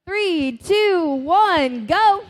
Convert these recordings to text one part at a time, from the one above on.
3, 2, 1, go.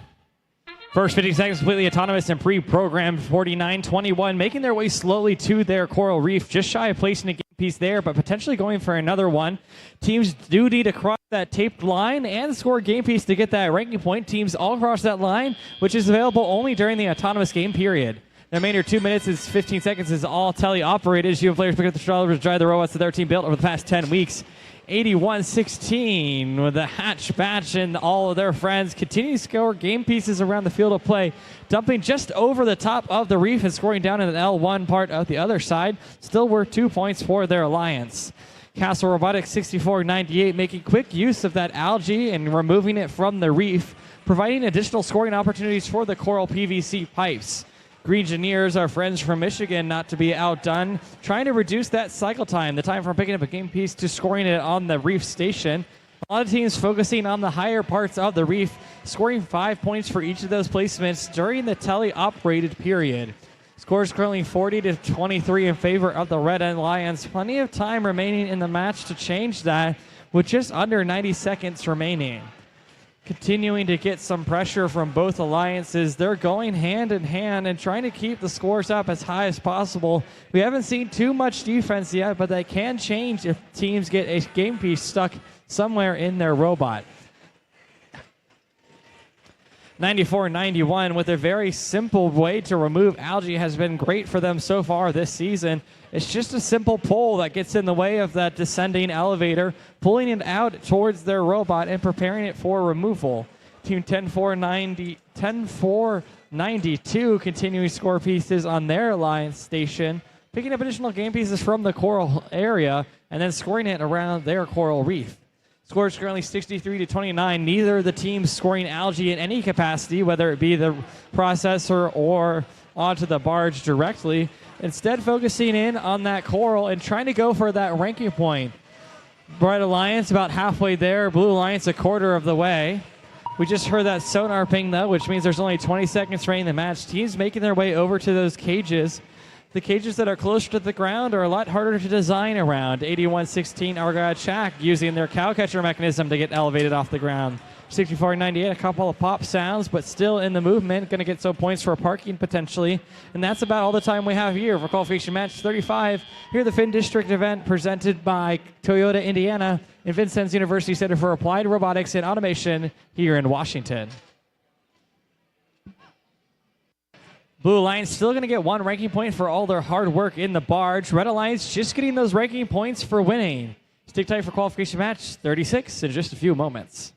First 50 seconds completely autonomous and pre-programmed 49-21, making their way slowly to their coral reef, just shy of placing a game piece there, but potentially going for another one. Teams do need to cross that taped line and score a game piece to get that ranking point. Teams all cross that line, which is available only during the autonomous game period. The remainder 2 minutes is 15 seconds is all tele-operated. Human players pick up the strollers to drive the robots that their team built over the past 10 weeks. 81-16 with the Hatch Batch and all of their friends continue to score game pieces around the field of play, dumping just over the top of the reef and scoring down in an L1 part of the other side. Still worth 2 points for their alliance. Castle Robotics 64-98 making quick use of that algae and removing it from the reef, providing additional scoring opportunities for the coral PVC pipes. Green Engineers, our friends from Michigan, not to be outdone, trying to reduce that cycle time, the time from picking up a game piece to scoring it on the reef station. A lot of teams focusing on the higher parts of the reef, scoring 5 points for each of those placements during the tele-operated period. Scores currently 40-23 in favor of the Red End Lions. Plenty of time remaining in the match to change that with just under 90 seconds remaining. Continuing to get some pressure from both alliances. They're going hand in hand and trying to keep the scores up as high as possible. We haven't seen too much defense yet, but that can change if teams get a game piece stuck somewhere in their robot. 94-91 with a very simple way to remove algae has been great for them so far this season. It's just a simple pull that gets in the way of that descending elevator, pulling it out towards their robot and preparing it for removal. Team 10-4-92 continuing to score pieces on their alliance station, picking up additional game pieces from the coral area and then scoring it around their coral reef. Scores currently 63-29. Neither of the teams scoring algae in any capacity, whether it be the processor or onto the barge directly. Instead, focusing in on that coral and trying to go for that ranking point. Red Alliance about halfway there. Blue Alliance a quarter of the way. We just heard that sonar ping, though, which means there's only 20 seconds remaining in the match. Teams making their way over to those cages. The cages that are closer to the ground are a lot harder to design around. 81-16, Argyle Shack using their cow catcher mechanism to get elevated off the ground. 64-98, a couple of pop sounds, but still in the movement. Going to get some points for parking potentially. And that's about all the time we have here for qualification match 35. Here at the Finn District event presented by Toyota Indiana and Vincennes University Center for Applied Robotics and Automation here in Washington. Blue Alliance still going to get 1 ranking point for all their hard work in the barge. Red Alliance just getting those ranking points for winning. Stick tight for qualification match 36 in just a few moments.